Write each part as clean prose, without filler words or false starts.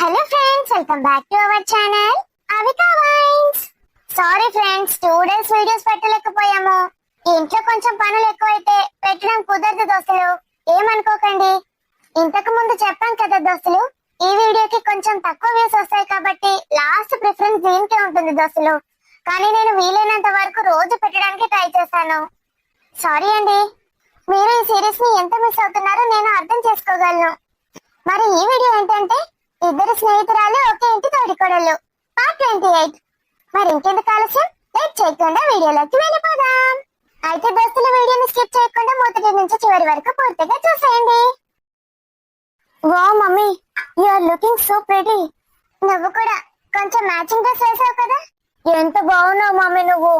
Hello friends, welcome back to our channel Avika వైన్స్. Sorry friends, 2 days videos పెట్టలేకపోయాము. ఇంట్లో కొంచెం పనులు ఎక్కువైతే పెట్టడం కుదరదు దోస్తులు, ఏమనుకోకండి. ఇంతకు ముందు చెప్పాం కదా దోస్తులు, ఈ వీడియోకి కొంచెం తక్కువ వ్యూస్ వస్తాయి కాబట్టి లాస్ట్ ప్రిఫరెన్స్ దీనికే ఉంటుంది దోస్తులు. కానీ నేను వీలైనంత వరకు రోజు పెట్టడానికి ట్రై చేస్తాను. సారీ అండి, మీరు ఈ సిరీస్ ని ఎంత మిస్ అవుతున్నారో నేను అర్థం చేసుకోగలను. మరి ఈ వీడియో ఏంటంటే ఇద్దరు స్నేహితురాలు ఒకే ఇంటి తోడికోడళ్ళు పార్ట్ 28. మరి ఇంకెందుకు ఆలస్యం, లేట్ చేయకుండా వీడియోలోకి వెళ్ళిపోదాం. అయితే దోస్తుల వీడియోని స్కిప్ చేయకుండా మొదటి నుంచి చివరి వరకు పూర్తిగా చూసేయండి. Wow mummy, you are looking so pretty. నువ్వు కూడా కొంచెం మ్యాచింగ్ డ్రెస్ వేసావు కదా. ఎంత బాగున్నావు మమ్మీ నువ్వు.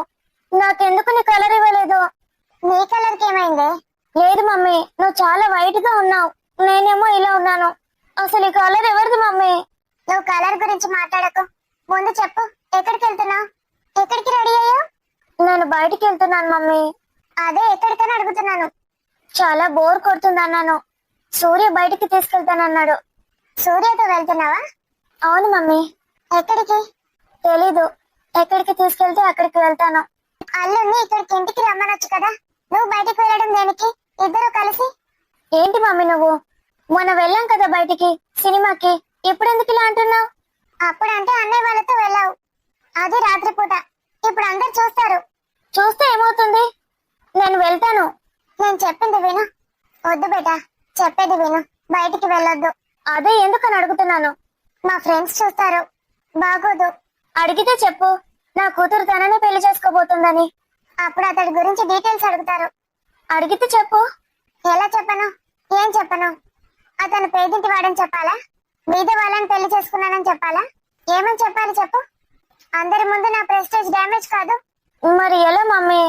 నాకెందుకు నీ కలర్ ఇవ్వలేదు? నీ కలర్ కి ఏమైంది? లేదు మమ్మీ, నువ్వు చాలా వైట్ గా ఉన్నావు, నేనేమో ఇలా ఉన్నాను. అసలు ఈ కలర్ ఎవరిది మమ్మీ? నువ్వు కలర్ గురించి మాట్లాడకు, ముందు చెప్పు, ఎక్కడికి వెళ్తున్నావు? ఎక్కడికి రెడీ అయ్యావు? నేను బయటికి వెళ్తున్నాను మమ్మీ. అదే ఎక్కడికని అడుగుతున్నాను. చాలా బోర్ కొడుతుంది అన్నాను. సూర్య బయటికి తీసుకెళ్తానన్నాడు. సూర్యతో వెళ్తున్నావా? అవును మమ్మీ. ఎక్కడికి? తెలీదు, ఎక్కడికి తీసుకెళ్తే అక్కడికి వెళ్తాను. అల్లుని ఇక్కడికి ఇంటికి రమ్మనొచ్చు కదా, నువ్వు బయటికి వెళ్ళడం దేనికి? ఇద్దరు కలిసి. ఏంటి మమ్మీ నువ్వు, మొన్న వెళ్ళాం కదా బయటికి సినిమాకి, ఇప్పుడు ఎందుకు ఇలా అంటున్నావు? అప్పుడంటే అన్నయ్య వాళ్ళతో వెళ్ళావు, అది రాత్రిపూట. ఇప్పుడు అందరు చూస్తారు. చూస్తే ఏమవుతుంది? నేను వెళ్తాను. నేను చెప్పింది విను. వద్దు బేటా, చెప్పేది విను, బయటికి వెళ్ళొద్దు. అదే ఎందుకని అడుగుతున్నాను. మా ఫ్రెండ్స్ చూస్తారు, బాగోదు. అడిగితే చెప్పు, నా కూతురు తనని పెళ్లి చేసుకోబోతుందని. అప్పుడు అతడి గురించి డీటెయిల్స్ అడుగుతారు. అడిగితే చెప్పు. ఎలా చెప్పను? ఏం చెప్పను? అతను పేదింటి వాడని చెప్పాలా? బీద వాళ్ళని పెళ్లి చేసుకున్నానని చెప్పాలా? ఏమని చెప్పాలి చెప్పు? అందరి ముందు నా ప్రెస్టేజ్ డ్యామేజ్ కాదు. మరి ఎలా మమ్మీ?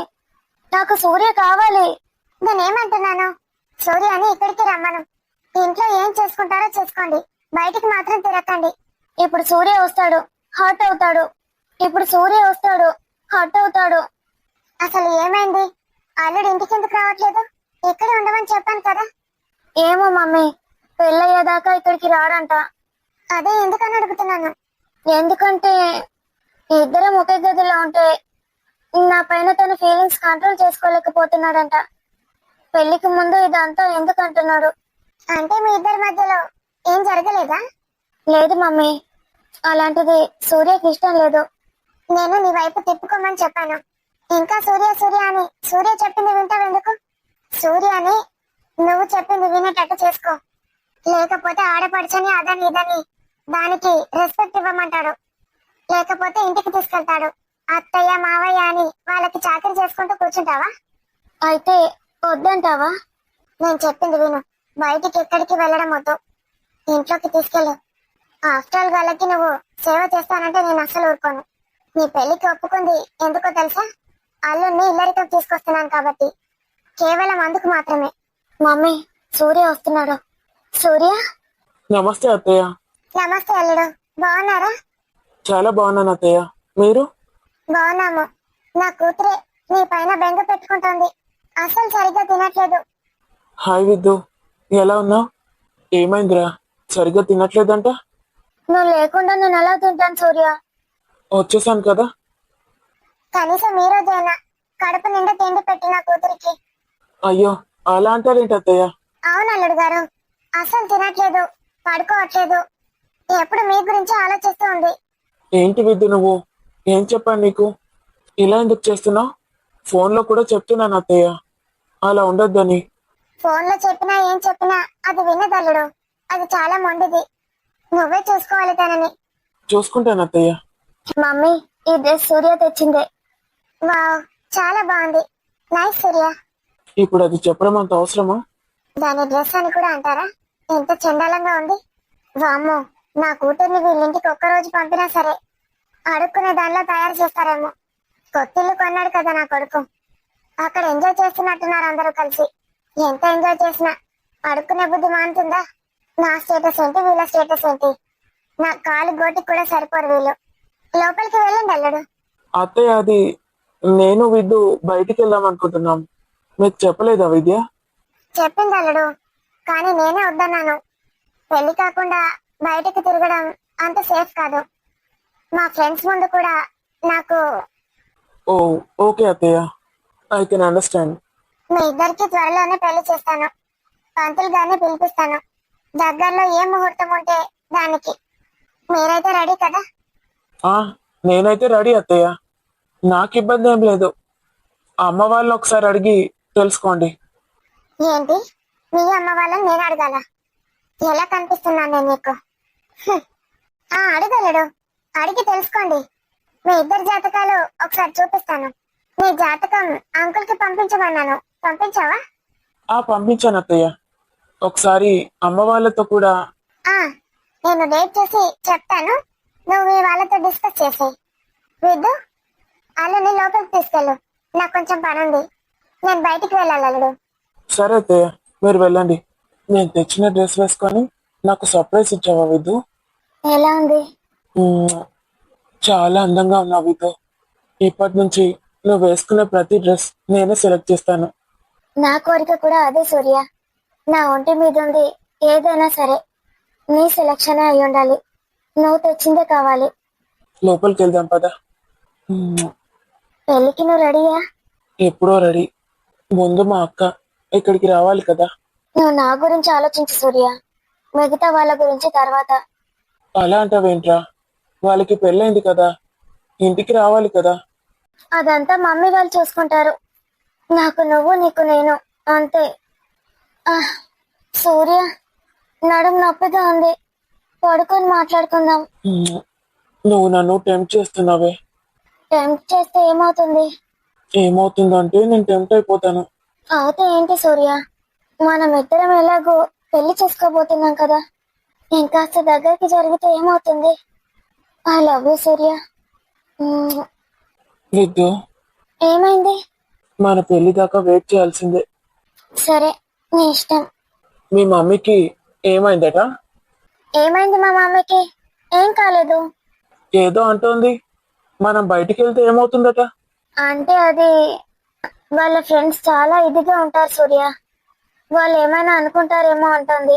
నాకు సూర్య కావాలి. నేనేమంటున్నాను, సూర్యని ఇక్కడికి రమ్మను. ఇంట్లో ఏం చేసుకుంటారో చేసుకోండి, బయటికి మాత్రం తిరగండి. ఇప్పుడు సూర్య వస్తాడు, హర్ట్ అవుతాడు. ఇప్పుడు సూర్య వస్తాడు, హర్ట్ అవుతాడు. అసలు ఏమైంది? అల్లుడు ఇంటికి ఎందుకు రావట్లేదు? ఇక్కడే ఉండమని చెప్పాను కదా. ఏమో మమ్మీ, పెళ్ళయ్యేదాకా ఇక్కడికి రాడంట. అదే ఎందుకని అడుగుతున్నాను. ఎందుకంటే ఇద్దరం ఒకే గదిలో ఉంటే నా పైన తన ఫీలింగ్స్ కంట్రోల్ చేసుకోలేకపోతున్నాడంట. పెళ్లికి ముందు ఇదంతా ఎందుకంటున్నాడు? అంటే మీ ఇద్దరి మధ్యలో ఏం జరగలేదా? లేదు మమ్మీ, అలాంటిది సూర్యకి ఇష్టం లేదు. నేను నీ వైపు తిప్పుకోమని చెప్పాను. ఇంకా సూర్య సూర్య అని సూర్య చెప్పింది వింటావెందుకు? సూర్య అని నువ్వు చెప్పింది వినేటట్టు చేసుకో, లేకపోతే ఆడపడుచని అదని ఇదని దానికి రెస్పెక్ట్ ఇవ్వమంటాడు. లేకపోతే ఇంటికి తీసుకెళ్తాడు. అత్తయ్య మావయ్య అని వాళ్ళకి చాకరీ చేసుకుంటూ కూర్చుంటావా? అయితే వద్దంటావా? నేను చెప్పింది విను, బయటికి ఎక్కడికి వెళ్ళడం వద్దు, ఇంట్లోకి తీసుకెళ్ళు. ఆఫ్టర్ ఆల్ వాళ్ళకి నువ్వు సేవ చేస్తానంటే నేను అస్సలు ఊరుకోను. నీ పెళ్లికి ఒప్పుకుంది ఎందుకో తెలుసా? అల్లుడిని ఇల్లరికం తీసుకొస్తున్నాను కాబట్టి, కేవలం అందుకు మాత్రమే. మమ్మీ, సూర్య వస్తున్నాడు. సూర్య. నమస్తే అత్తయ్య. నమస్తే అల్లుడు, బాగున్నారా? చాలా బాగున్నాను అత్తయ్య, మీరు? బాగున్నాము. నా కూతురే నీ పైన బెంగ పెట్టుకుంటోంది, అసలు సరిగ్గా తినట్లేదు. హాయ్ విద్దు, ఎలా ఉన్నావు? ఏమైందిరా, సరిగ్గా తినట్లేదంట? నువ్వు లేకుండా నేను ఎలా తింటాను సూర్య? వచ్చేసాను కదా. కనీసం ఈ రోజైనా కడుపు నిండా తిండి పెట్టి నా కూతురికి. అయ్యో, అలా అంటారేంటి అత్తయ్య? అవును అల్లుడు గారు, అసలు తినట్లేదు, పడుకోవట్లేదు, ఎప్పుడు మీ గురించి ఆలోచిస్తూ ఉంది. ఏంటి విద్దు నువ్వు, ఏం చెప్పాను నీకు? ఇలా ఎందుకు చేస్తున్నావు? ఫోన్లో కూడా చెప్తున్నాను అత్తయ్య, అలా ఉండొద్దని. ఫోన్లో చెప్పినా ఏం చెప్పినా అది వినదు అల్లుడు, అది చాలా మొండిది. నువ్వే చూసుకోవాలి తనని. చూసుకుంటాను అత్తయ్య. మమ్మీ, ఈ డ్రెస్ సూర్య తెచ్చిందే. వావ్, చాలా బాగుంది. నైస్ సూర్య. ఇప్పుడు అది చెప్పడం అంత అవసరమా? దాని డ్రెస్ అని కూడా అంటారా? ఎంత చండాలంగా ఉంది. వామ్మో, నా కూతుర్ని వీళ్ళింటికి ఒక్కరోజు పంపినా సరే అడుక్కునే దానిలో తయారు చేస్తారేమో. కొత్తిల్లు కొన్నాడు కదా నా కొడుకు, అక్కడ ఎంజాయ్ చేస్తున్నట్టున్నారు అందరూ కలిసి. ఎంత ఎంజాయ్ చేసినా అడుక్కునే బుద్ధి మానుతుందా? నా స్టేటస్ ఏంటి, వీళ్ళ స్టేటస్ ఏంటి? నా కాలు గోటికి కూడా సరిపోరు వీళ్ళు. లోపలికి వెళ్ళండి అల్లుడు. అత్తయ్య, అది నేను విద్దు బయటికి వెళ్దాం అనుకుంటున్నాం, మీకు చెప్పలేదా విద్య? చెప్పింది అల్లుడు, కానీ నేనే వద్దన్నాను. పెళ్లి కాకుండా బయటకు తిరగడం అంత సేఫ్ కాదు. మా ఫ్రెండ్స్ ముందు కూడా నాకు ఓ ఓకే అత్తయ్య, ఐ కెన్ అండర్స్టాండ్. మీ ఇద్దరికి త్వరలోనే పెళ్లి చేస్తాను. పంతులు గారిని పిలిపిస్తాను. దగ్గరలో ఏ ముహూర్తం ఉంటే దానికి. మీరైతే రెడీ కదా? ఆ నేనైతే రెడీ అత్తయ్య, నాకు ఇబ్బంది ఏం లేదు. అమ్మ వాళ్ళని ఒకసారి అడిగి తెలుసుకోండి. ఏంటి, మీ అమ్మ వాళ్ళని నేను అడగాల? ఎలా కనిపిస్తున్నాను నేను నీకు? హ్మ్. అడగలడు. అడిగి తెలుసుకోండి. మీ ఇద్దరి జాతకాలు ఒకసారి చూపిస్తాను. మీ జాతకం అంకుల్ కి పంపించమన్నాను, పంపించావా? పంపించాను అత్తయ్య. ఒకసారి అమ్మ వాళ్ళతో కూడా. ఆ నేను డేట్ చేసి చెప్తాను. నువ్వు మీ వాళ్ళతో డిస్కస్ చేసి విద్దు అల్లుని లోపలికి తీసుకెళ్ళు. నాకు కొంచెం పని ఉంది. నేను బయటికి వెళ్ళాలి అల్లుడు. సరే అత్తయ్య, మీరు వెళ్ళండి. నేను తెచ్చిన డ్రెస్ వేసుకొని నాకు సర్ప్రైజ్ ఇచ్చావా విద్దు? ఎలా ఉంది? మ్మ్. చాలా అందంగా ఉన్నావు విద్దు. ఇప్పటి నుంచి నువ్వు వేసుకునే ప్రతి డ్రెస్ నేనే సెలెక్ట్ చేస్తాను. నా కోరిక కూడా అదే సూర్య. నా ఒంటి మీద ఉంది ఏదైనా సరే నీ సెలక్షన్ అయి ఉండాలి. నువ్వు తెచ్చిందే కావాలి. లోపలికి వెళ్దాం పద. మ్మ్. పెళ్ళికి నువ్వు రెడీయా? ఎప్పుడో రెడీ. ముందు మా అక్క ఇక్కడికి రావాలి కదా. నువ్వు నా గురించి ఆలోచించు సూర్య, మిగతా వాళ్ళ గురించి తర్వాత. అలా అంటావేంట్రా? వాళ్ళకి పెళ్ళైంది కదా, ఇంటికి రావాలి కదా. అదంతా మమ్మీ వాళ్ళు చూసుకుంటారు. నాకు నువ్వు, నీకు నేను, అంతే. సూర్య, నడుము నొప్పిగా ఉంది. పడుకొని మాట్లాడుకుందాం. మ్మ్. నువ్వు నన్ను టెంప్ట్ చేస్తున్నావే. టెంప్ట్ చేస్తే ఏమవుతుంది? ఏమవుతుందంటే నేను టెంప్ట్ అయిపోతాను. అవుతే ఏంటి సూర్య, మనం ఇద్దరం ఎలాగో పెళ్లి చేసుకోబోతున్నాం కదా. ఇంకాస్త దగ్గరికి జరిగితే ఏమవుతుంది? ఐ లవ్ యూ సూర్య. విద్యు, ఏమైంది? మన పెళ్లి దాకా వెయిట్ చేయాల్సిందే. సరే, నీ ఇష్టం. మీ మమ్మీకి ఏమైందట? ఏమైంది మా మమ్మీకి? ఏం కాలేదు. ఏదో అంటోంది. మనం బయటికి వెళ్తే ఏమవుతుందట? అంటే అది వాళ్ళ ఫ్రెండ్స్ చాలా ఇదిగా ఉంటారు సూర్య. వాళ్ళు ఏమైనా అనుకుంటారేమో అంటుంది.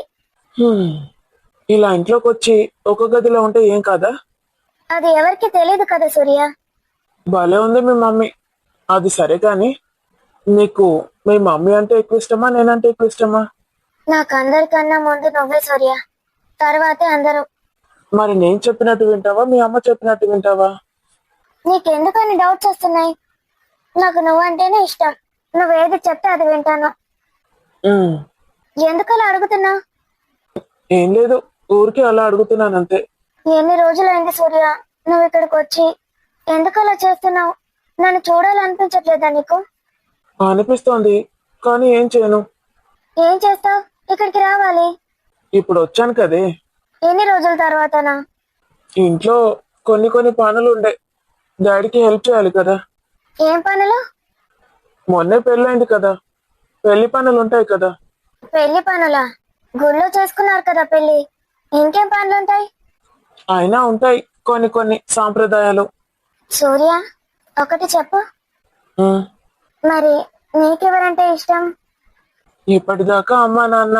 హ్మ్. ఇలా ఇంట్లోకి వచ్చి ఒక గదిలో ఉంటే ఏం కాదా? అది ఎవరికి తెలియదు కదా సూర్య. భలే ఉంది మీ మమ్మీ. అది సరే కానీ నీకు మీ మమ్మీ అంటే ఎక్కువ ఇష్టమా, నేనంటే ఎక్కువ ఇష్టమా? నాకు అందరికన్నా ముందు నువ్వే సూర్య, తర్వాతే అందరూ. మరి నేను చెప్పినట్టు వింటావా, మీ అమ్మ చెప్పినట్టు వింటావా? నీకెందుకని డౌట్స్ వస్తున్నాయి? నాకు నువ్వంటేనే ఇష్టం. నువ్వేది చెప్తే అది వింటాను. ఉమ్, ఎందుకలా అడుగుతున్నా? ఏం లేదు, ఊరికే అలా అడుగుతున్నాను అంతే. ఎన్ని రోజులైంది సూర్య నువ్వు ఇక్కడికి వచ్చి? ఎందుకలా చేస్తున్నావు? నన్ను చూడాలనిపించట్లేదా నీకు? అనిపిస్తోంది, కానీ ఏం చేయను. ఏం చేస్తావు? ఇక్కడికి రావాలి. ఇప్పుడు వచ్చాను కదే. ఎన్ని రోజుల తర్వాతనా? ఇంట్లో కొన్ని కొన్ని పనులు ఉండే, డాడీకి హెల్ప్ చేయాలి కదా. ఏం పనులు? మొన్నే పెళ్ళైంది కదా, పెళ్లి పనులు ఉంటాయి కదా. పెళ్లి పనులా? గుళ్ళో చేసుకున్నారు కదా పెళ్లి, ఇంకేం పనులుంటాయి? అయినా ఉంటాయి కొన్ని కొన్ని సాంప్రదాయాలు. సూర్య, ఒకటి చెప్పు. ఉమ్, మరి నీకెవరంటే ఇష్టం? ఇప్పటిదాకా అమ్మ నాన్న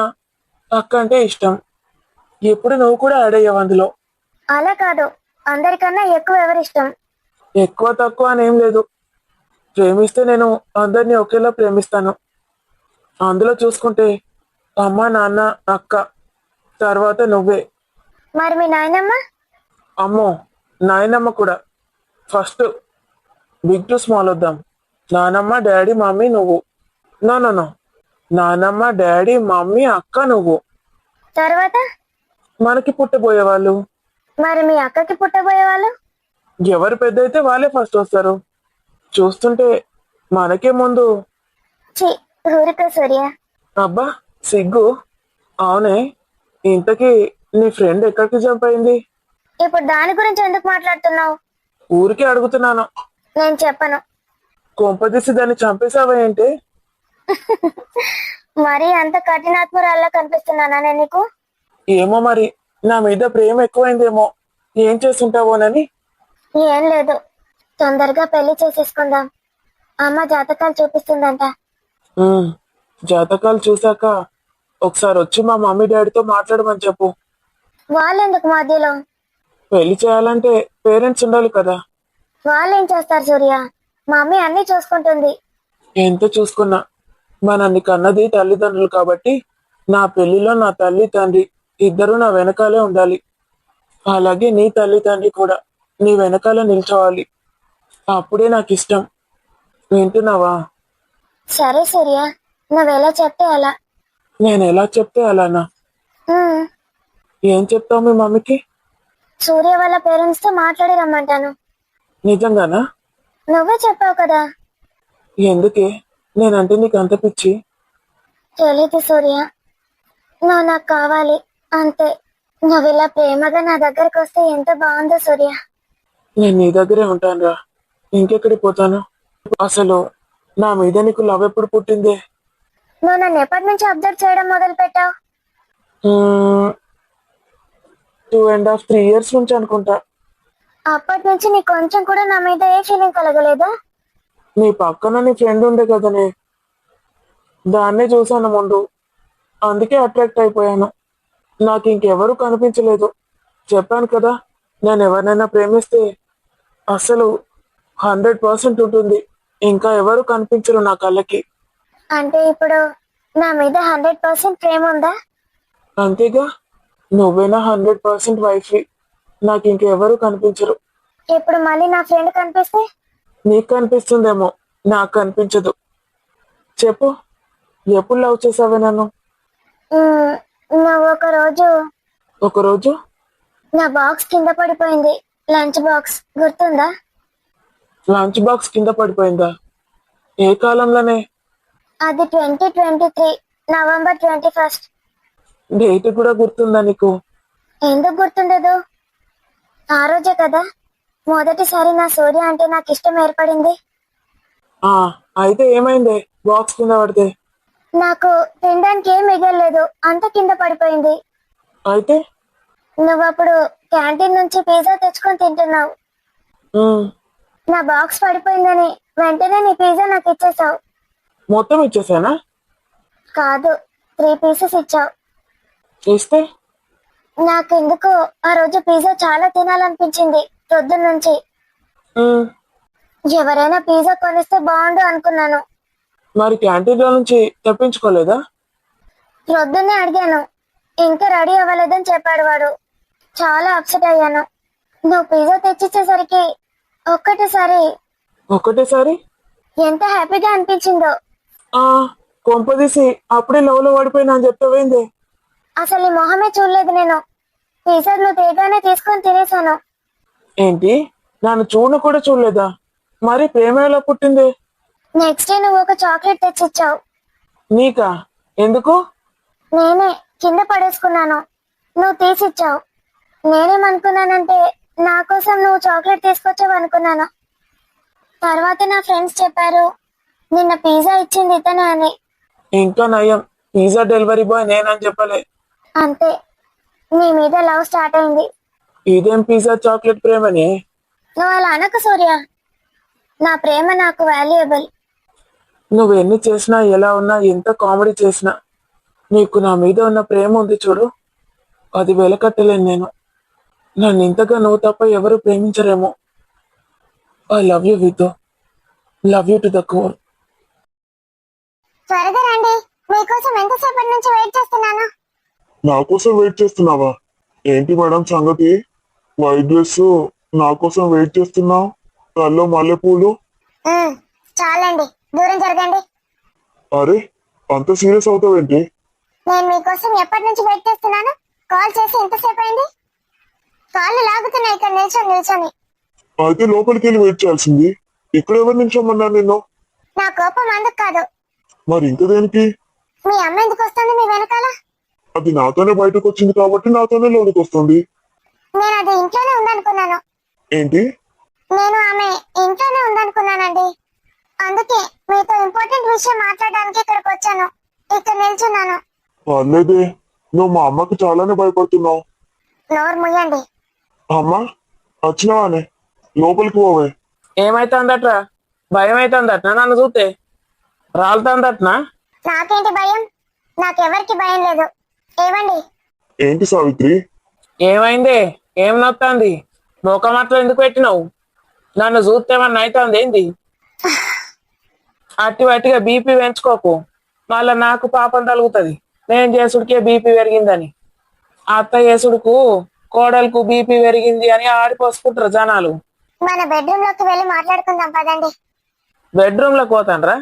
అక్క అంటే ఇష్టం. ఇప్పుడు నువ్వు కూడా యాడ్ అయ్యావు అందులో. అలా కాదు, అందరికన్నా ఎక్కువ ఎవరిష్టం? ఎక్కువ తక్కువ అని ఏం లేదు. ప్రేమిస్తే నేను అందరినీ ఒకేలా ప్రేమిస్తాను. అందులో చూసుకుంటే అమ్మ నాన్న అక్క తర్వాత నువ్వే. మరి మీ నాయనమ్మ? అమ్మో, నాయనమ్మ కూడా. ఫస్ట్ బిగ్ టు స్మాల్ వద్దాం. నానమ్మ డాడీ మమ్మీ నువ్వు. నో నో నో, నానమ్మ డాడీ మమ్మీ అక్క నువ్వు. తర్వాత? మనకి పుట్టబోయే వాళ్ళు. మరి మీ అక్కకి పుట్టబోయే వాళ్ళు? ఎవరు పెద్ద అయితే వాళ్ళే ఫస్ట్ వస్తారు. చూస్తుంటే మనకే ముందు. చి, ఊరుకో సూర్య. అబ్బా సిగ్గు. అవునే, ఇంతకీ నీ ఫ్రెండ్ ఎక్కడికి జంప్ అయింది? ఇప్పుడు దాని గురించి ఎందుకు మాట్లాడుతున్నావు? ఊరికే అడుగుతున్నాను. నేను చెప్పను. కొంపదీసి దాన్ని చంపేశావా ఏంటి? మరీ అంత కఠినాత్మరాల్లా కనిపిస్తున్నానా నేను నీకు? ఏమో మరి, నా మీద ప్రేమ ఎక్కువైందేమో, ఏం చేస్తుంటావోనని. ఏం లేదు, తొందరగా పెళ్లి చేసేసుకుందాం. అమ్మ జాతకాలు చూపిస్తుందంట. ఉమ్, జాతకాలు చూశాక ఒకసారి వచ్చి మా మమ్మీ డాడీతో మాట్లాడమని చెప్పు. వాళ్ళెందుకు మధ్యలో? పెళ్లి చేయాలంటే పేరెంట్స్ ఉండాలి కదా. వాళ్ళు ఏం చేస్తారు సూర్య? మా మమ్మీ అన్ని చూసుకుంటుంది. ఎంత చూసుకున్నా మనల్ని కన్నది తల్లిదండ్రులు కాబట్టి నా పెళ్లిలో నా తల్లి తండ్రి ఇద్దరు నా వెనకాలే ఉండాలి. అలాగే నీ తల్లి తండ్రి కూడా నీ వెనకాల నిల్చోవాలి. అప్పుడే నాకు ఇష్టం. వింటున్నావా? సరే సూర్య, నువ్వెలా చెప్తే అలా. నేను ఎలా చెప్తే అలానా? ఉమ్, ఏం చెప్తావు మీ మమ్మీకి? సూర్య వాళ్ళ పేరెంట్స్ తో మాట్లాడి రమ్మంటాను. నిజంగానా? నువ్వే చెప్పావు కదా. ఎందుకే నేనంటే నీకు అంత పిచ్చి? తెలీదు సూర్య, నువ్వు నాకు కావాలి అంతే. నువ్వు ఇలా ప్రేమగా నా దగ్గరకు వస్తే ఎంత బాగుందో సూర్య. నేను నీ దగ్గరే ఉంటానురా. ఇంకెక్కడికి పోతాను? అసలు నా మీద నీకు లవ్ ఎప్పుడు పుట్టిందే? నువ్వు నన్ను ఎప్పటి నుంచి అబ్జర్వ్ చేయడం మొదలు పెట్టావు? 2.5 3 years నుంచి అనుకుంటా. అప్పటి నుంచి నీకు కొంచెం కూడా నా మీద ఏ ఫీలింగ్ కలగలేదా? నీ పక్కన నీ ఫ్రెండ్ ఉండే కదనే, దాన్నే చూశాను ముందు, అందుకే అట్రాక్ట్ అయిపోయాను. నాకు ఇంకెవరూ కనిపించలేదు. చెప్పాను కదా, నేను ఎవరినైనా ప్రేమిస్తే అసలు 100% ఉంటుంది. ఇంకా ఎవరు కనిపించరు నా కళ్ళకి. అంటే ఇప్పుడు నా మీద 100% ప్రేమ ఉందా? అంతేగా, నువ్వేనా 100% వైఫ్. నాకు ఇంకెవరు కనిపించరు. ఇప్పుడు మళ్ళీ నా ఫ్రెండ్ కనిపిస్తే? నీకు కనిపిస్తుందేమో, నాకు కనిపించదు. చెప్పు, ఎప్పుడు లవ్ చేసావే నన్ను? ఉమ్, నువ్వు ఒకరోజు నా బాక్స్ కింద పడిపోయింది. లంచ్ బాక్స్ గుర్తుందా? లంచ్ బాక్స్ కింద పడిపోయిందా? ఏ కాలంలోనే? అది 2023 November 21. డేట్ కూడా గుర్తుందా నీకు? ఎందుకు గుర్తుండదు? ఆ రోజే కదా మొదటిసారి నా సూర్య అంటే నాకు ఇష్టం ఏర్పడింది. ఆ అయితే ఏమైంది బాక్స్ కింద పడితే? నాకు తినడానికి ఏం మిగలలేదు, అంత కింద పడిపోయింది. అయితే నువ్వప్పుడు క్యాంటీన్ నుంచి పిజ్జా తెచ్చుకొని తింటున్నావు. ఉమ్, నా బాక్స్ పడిపోయిందని వెంటనే నీ పిజ్జా నాకు ఇచ్చేసావు. మొత్తం ఇచ్చేసానా? కాదు, 3 pieces ఇచ్చావు. ఇస్తే నాకెందుకో ఆ రోజు పిజ్జా చాలా తినాలనిపించింది పొద్దున్న నుంచి. ఉమ్, ఎవరైనా పిజ్జా కొనిస్తే బాగుండు అనుకున్నాను. మరి క్యాంటీన్ లో నుంచి తెప్పించుకోలేదా? పొద్దున్నే అడిగాను, ఇంకా రెడీ అవ్వలేదని చెప్పాడు వాడు. చాలా అప్సెట్ అయ్యాను. నువ్వు పిజ్జా తెచ్చిచ్చేసరికి ఒక్కటేసారి ఎంత హ్యాపీగా అనిపించిందో. ఆ కొంపదీసి అప్పుడే లవ్ లో పడిపోయినా అని చెప్తావేంది? అసలు నీ మొహమే చూడలేదు నేను. పిజ్జా నువ్వు తేగానే తీసుకొని తినేసాను. ఏంటి, నన్ను చూడను కూడా చూడలేదా? మరి ప్రేమ ఎలా పుట్టింది? నెక్స్ట్ డే నువ్వు ఒక చాక్లెట్ తెచ్చిచ్చావు. నీకా? ఎందుకు? నేనే కింద పడేసుకున్నాను, నువ్వు తీసిచ్చావు. నేనేమనుకున్నానంటే నా కోసం నువ్వు చాక్లెట్ తీసుకొచ్చావు అనుకున్నాను. తర్వాత నా ఫ్రెండ్స్ చెప్పారు నిన్న పిజ్జా ఇచ్చింది ఇతనే అని. ఇంకా నయం, పిజ్జా డెలివరీ బాయ్ నేనని చెప్పలే. అంతే, నీ మీద లవ్ స్టార్ట్ అయింది. ఇదేం పిజ్జా చాక్లెట్ ప్రేమని? నువ్వు అలా అనకు సూర్య, నా ప్రేమ నాకు వాల్యుయబుల్. నువ్వు ఎన్ని చేసినా, ఎలా ఉన్నా, ఎంత కామెడీ చేసినా, నీకు నా మీద ఉన్న ప్రేమ ఉంది చూడు, అది వెలకట్టలేను నేను. నన్ను ఇంతగా నువ్వు తప్ప ఎవరు ప్రేమించరేమో. I love you with love you to the core. త్వరగా రండి, మీకోసం ఎంతసేపటి నుంచి వెయిట్ చేస్తున్నాను. నా కోసం వెయిట్ చేస్తున్నావా? ఏంటి మేడం సంగతి? వైట్ డ్రెస్ నా కోసం వెయిట్ చేస్తున్నావు, కల్లో మల్లెపూలు. చాలండి, దూరం జరగండి. అరే, అంత సీరియస్ అవుతావేంటి? నేను మీకోసం ఎప్పటి నుంచి వెయిట్ చేస్తున్నాను. కాల్ చేసి ఎంతసేపు అయింది? కాళ్ళు లాగుతున్నాయి ఇక్కడ నిల్చొని. అయితే లోపలికి వెళ్ళి వెయిట్ చేయాల్సింది. ఇక్కడ ఎవరు నిల్చోమన్నా నిన్ను? నా కోపం అందుకు కాదు. మరి ఇంక దేనికి? మీ అమ్మ ఎందుకు వస్తుంది మీ వెనకాల? అది నాతోనే బయటకు వచ్చింది కాబట్టి నాతోనే లోనికి వస్తుంది. నేను అది ఇంట్లోనే ఉందనుకున్నాను. ఏంటి? నేను ఆమె ఇంట్లోనే ఉందనుకున్నానండి. అందుకే మీతో ఇంపార్టెంట్ విషయం మాట్లాడడానికి ఇక్కడికి వచ్చాను. ఇక్కడ నిల్చున్నాను. పర్లేదే, నువ్వు మా అమ్మకి చాలానే భయపడుతున్నావు. నోరు ముయ్యండి. అమ్మా, వచ్చినావానే? లోపలికి పోవే. ఏమైతుందట్రా? భయం అవుతుందట్నా? నన్ను చూస్తే రాలుతుందట్నా? నాకేంటి భయం? నాకెవరికి భయం లేదు. ఏవండి? ఏంటి సావిత్రి? ఏమైంది? ఏం నొత్తాంది? ముఖం అట్లా ఎందుకు పెట్టినావు? నన్ను చూస్తేమన్నా అవుతుంది ఏంది? అట్టి వట్టిగా బీపీ పెంచుకోకు. మళ్ళా నాకు పాపం తలుగుతుంది నేను చేసుడికే బీపీ పెరిగిందని. అత్త చేసుడుకు కోడలకు బీపీ పెరిగింది అని ఆడిపోసుకుంటారు జనాలు. మన బెడ్రూమ్ లోకి వెళ్ళి మాట్లాడుకుందాం పదండి. బెడ్రూమ్ లోకి పోతాన్రా?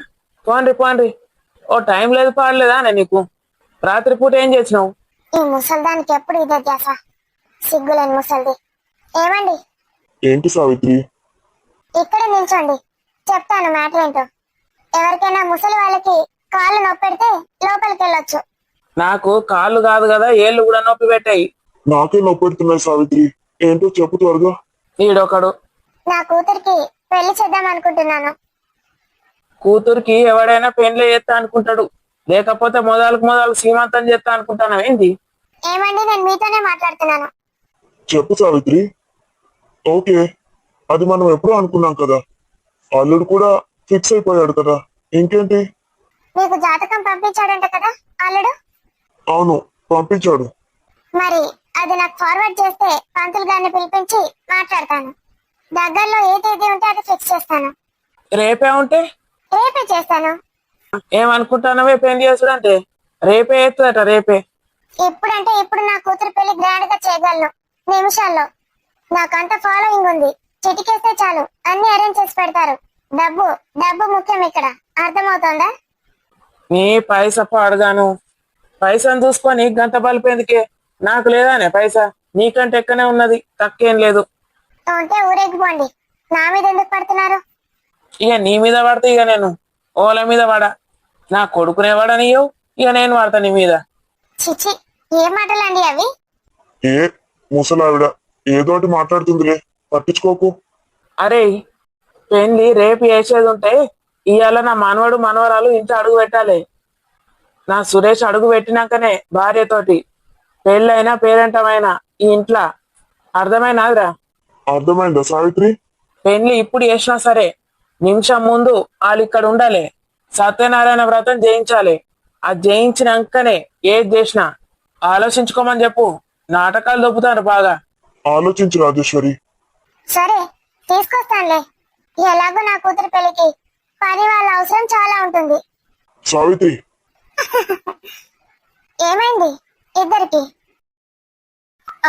పోండి పోండి. ఓ టైం లేదు పాడలేదా నీకు? రాత్రిపూట ఏం చేసినావు? ఈ ముసల్దానికి ఎప్పుడు ఇదే ధ్యాస, సిగ్గులేని ముసల్ది. ఏమండి, ఏంటి సావిత్రి? ఇక్కడే నిల్చోండి, చెప్తాను మ్యాటర్ ఏంటో. ఎవరికైనా ముసలి వాళ్ళకి కాళ్ళు నొప్పెడితే లోపలికి వెళ్ళొచ్చు. నాకు కాళ్ళు కాదు కదా ఏళ్ళు కూడా నొప్పి పెట్టాయి. నాకే నొప్పెడుతున్నాయి సావిత్రి. ఏంటో చెప్పు త్వరగా. ఈడొకడు. నా కూతురికి పెళ్లి చేద్దాం అనుకుంటున్నాను. కూతురికి ఎవడైనా పెండ్లి చేస్తా అనుకుంటాడు, లేకపోతే మొదలు సీమంతం చేస్తా అనుకుంటాను ఏంది? ఏమండి, నేను మీతోనే మాట్లాడుతున్నాను. చెప్పు సావిత్రి. ఓకే, అది మనం ఎప్పుడో అనుకున్నాం కదా. అల్లుడు కూడా ఫిక్స్ అయిపోయాడు కదా, ఇంకేంటి? మీకు జాతకం పంపించాడంట కదా అల్లుడు? అవును, పంపించాడు. మరి అది నాకు ఫార్వర్డ్ చేస్తే పంతులు గారిని పిలిపించి మాట్లాడతాను. దగ్గరలో ఏ తేదీ ఉంటే అది ఫిక్స్ చేస్తాను. రేపే ఉంటే రేపే చేస్తాను. ఏమనుకుంటానవే పెళ్లి చేసుడు అంటే? రేపే ఎత్తుదట రేపే. ఇప్పుడంటే ఇప్పుడు నా కూతురు పెళ్లి గ్రాండ్ గా చేయగలను, నిమిషాల్లో. నాకంత ఫాలోయింగ్ ఉంది, చిటికేస్తే చాలు అన్ని అరేంజ్ చేసి పెడతారు. డబ్బు డబ్బు ముఖ్యం ఇక్కడ, అర్థమవుతోందా? నీ పైసా పాడగాను. పైసను చూసుకొని గంట బలిపేందుకే? నాకు లేదానే పైసా? నీకంటే ఎక్కనే ఉన్నది, తక్కువేం లేదు. ఉంటే ఊరేగిపోండి, నా మీద ఎందుకు పడుతున్నారు? ఇక నీ మీద పడితే ఇక నేను ఓల మీద పడా. నా కొడుకునే వాడనియవు, ఇక నేను వాడతా నీ మీద. చిచి, ఏ మాటలండి అవి? ఏ ముసలావిడ ఏదోటి మాట్లాడుతుందిలే, పట్టించుకోకు. అరే, పెళ్లి రేపు వేసేది ఉంటే ఇవాళ నా మనవడు మనవరాలు ఇంట్లో అడుగు పెట్టాలి. నా సురేష్ అడుగు పెట్టినాకనే భార్యతోటి పెళ్ళైనా పేరెంటమైనా ఈ ఇంట్లో. అర్థమైనాదిరా? అర్థమైందా సావిత్రి? పెళ్లి ఇప్పుడు చేసినా సరే నిమిషం ముందు వాళ్ళు ఇక్కడ ఉండాలి. సత్యనారాయణ వ్రతం చేయించాలి. అది చేయించినాకనే ఏది చేసినా ఆలోచించుకోమని చెప్పు. నాటకాలు దొబ్బుతారు బాగా. ఆలోచించు రాజేశ్వరి. సరే, తీసుకొస్తానులే. ఎలాగో నా కూతురు పెళ్లికి పని వాళ్ళ అవసరం చాలా ఉంటుంది. సావిత్రి, ఏమైంది ఇద్దరికి?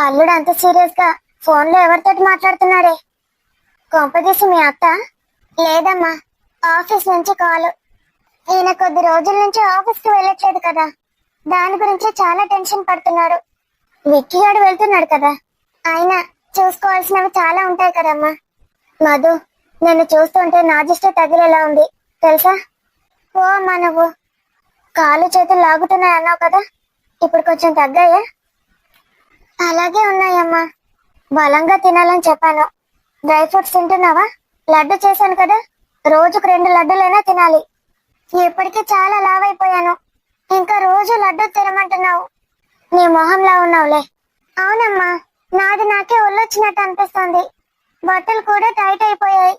అల్లుడు అంత సీరియస్ గా ఫోన్ లో ఎవరితోటి మాట్లాడుతున్నాడే? కొంపదీసి మీ అత్త? లేదమ్మా, ఆఫీస్ నుంచి కాల్. ఈయన కొద్ది రోజుల నుంచి ఆఫీస్ కి వెళ్ళట్లేదు కదా, దాని గురించి చాలా టెన్షన్ పడుతున్నాడు. విక్కీ గాడు వెళ్తున్నాడు కదా, అయినా చూసుకోవాల్సినవి చాలా ఉంటాయి కదమ్మా. మధు, నన్ను చూస్తుంటే నా దిష్టి తగిలేలా ఉంది తెలుసా? ఓ అమ్మా, నువ్వు కాలు చేతులు లాగుతున్నాయి అన్నావు కదా, ఇప్పుడు కొంచెం తగ్గాయా? అలాగే ఉన్నాయమ్మా. బలంగా తినాలని చెప్పాను. డ్రై ఫ్రూట్స్ తింటున్నావా? లడ్డు చేశాను కదా, రోజుకు 2 లడ్డులైనా తినాలి. ఇప్పటికీ చాలా లావైపోయాను, ఇంకా రోజు లడ్డు తినమంటున్నావు. నీ మొహంలా ఉన్నావులే. అవునమ్మా, నాది నాకే ఒళ్ళొచ్చినట్టు అనిపిస్తుంది. బట్టలు కూడా టైట్ అయిపోయాయి.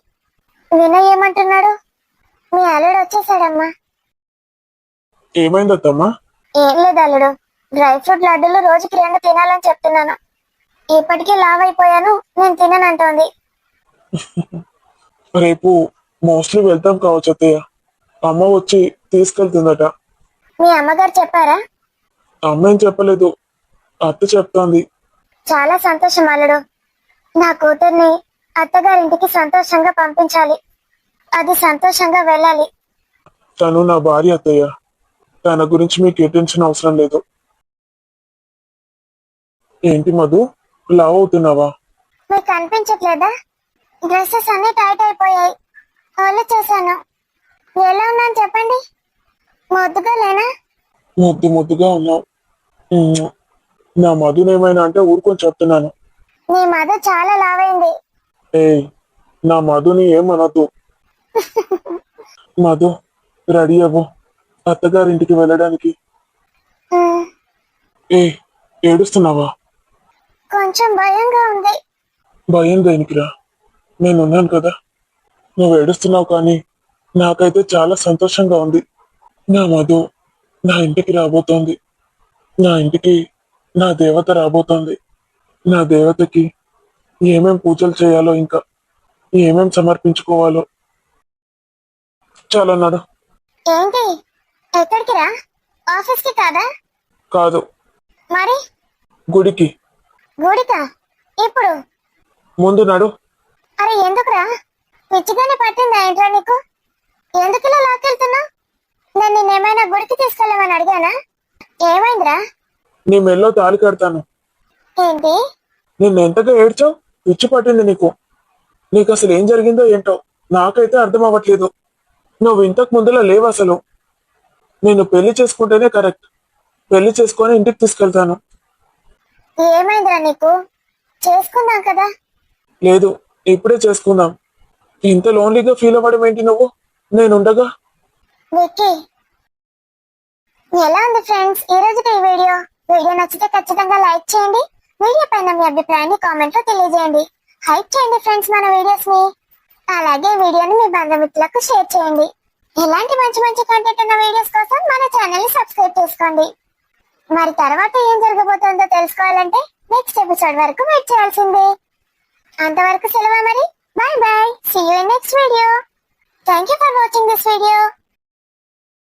వినయ్ ఏమంటున్నాడు? మీ అల్లుడు వచ్చేసాడమ్మా. ఏమైందత్తమ్మా? ఏం లేదు అల్లుడు, డ్రై ఫ్రూట్ లడ్డూలు రోజుకి 2 తినాలని చెప్తున్నాను. ఇప్పటికీ లావ్ అయిపోయాను, నేను తిననంటోంది. రేపు మోస్ట్లీ వెళ్తాం కావచ్చు అత్తయ్య. అమ్మ వచ్చి తీసుకెళ్తుందట. మీ అమ్మగారు చెప్పారా? అమ్మ ఏం చెప్పలేదు, అత్త చెప్తోంది. చాలా సంతోషం అల్లుడు. నా కూతుర్ని అత్తగారింటికి సంతోషంగా పంపించాలి, అది సంతోషంగా వెళ్ళాలి. తను నా భార్య అత్తయ్య, తన గురించి మీకు ఏ టెన్షన్ అవసరం లేదు. ఏంటి మధు, లావ్ అవుతున్నావా? మీకు అనిపించట్లేదా? డ్రెస్సెస్ అన్ని టైట్ అయిపోయాయి, వాళ్ళు చేశాను. ఎలా ఉన్నాను చెప్పండి? ముద్దుగా లేనా? ముద్దుగా ఉన్నావు. నా మధునేమైనా అంటే ఊరుకొని చెప్తున్నాను. నీ మధు చాలా లావైంది. ఏయ్, నా మధుని ఏమనొద్దు. మధు, రెడీ అవ్వు అత్తగారింటికి వెళ్ళడానికి. ఉమ్, ఏ ఏడుస్తున్నావా? కొంచెం భయంగా ఉంది. భయం దేనికిరా, నేనున్నాను కదా. నువ్వు ఏడుస్తున్నావు కానీ నాకైతే చాలా సంతోషంగా ఉంది. నా మధు నా ఇంటికి రాబోతోంది. నా ఇంటికి నా దేవత రాబోతోంది. నా దేవతకి ఏమేం పూజలు చేయాలో ఇంకా ఏమేం సమర్పించుకోవాలో. చాలా నడు. ఏంటి ఎక్కడికి రా? ఆఫీస్ కి కాదా? కాదు, మరి గుడికి. గుడికా? ఇప్పుడు? ముందు నడు. అరే ఎందుకురా? పిచ్చిగానే పట్టిందా ఏంట్రా నీకు? ఎందుకు ఇలా లాక్కెళ్తున్నా? నేను నిన్నేమైనా గుడికి తీసుకెళ్ళమని అడిగానా? ఏమైందిరా? నీ మెల్లో తాళి కడతాను. ఏంటి? నిన్ను ఎంతగా ఏడ్చావు? పిచ్చి పట్టింది నీకు. నీకు అసలు ఏం జరిగిందో ఏంటో నాకైతే అర్థం అవ్వట్లేదు. నువ్వు ఇంతకు ముందులా లేవు అసలు. నేను పెళ్లి చేసుకుంటేనే కరెక్ట్. పెళ్లి చేసుకొని ఇంటికి తీసుకెళ్తాను. ఏమైందిరా నీకు? చేసుకుందాం కదా. లేదు, ఇప్పుడే చేసుకుందాం. ఇంత లోన్లీగా ఫీల్ అవ్వడం ఏంటి నువ్వు నేనుండగా? విక్కీ, ఎలా ఉంది ఫ్రెండ్స్ ఈ రోజు ఈ వీడియో? వీడియో నచ్చితే ఖచ్చితంగా లైక్ చేయండి. వీడియో పైన మీ అభిప్రాయాన్ని కామెంట్ లో తెలియజేయండి. హైప్ చేయండి ఫ్రెండ్స్ మన వీడియోస్ ని. అలాగే వీడియోని మీ బంధుమిత్రులకు షేర్ చేయండి. ఇలాంటి మంచి మంచి కంటెంట్ ఉన్న వీడియోస్ కోసం మన ఛానల్ ని సబ్స్క్రైబ్ చేసుకోండి. మరి తర్వాత ఏం జరగబోతుందో తెలుసుకోవాలంటే నెక్స్ట్ ఎపిసోడ్ వరకు వెయిట్ చేయాల్సిందే. అంతవరకు సెలవు మరి. Bye bye. See you in next video. Thank you for watching this video.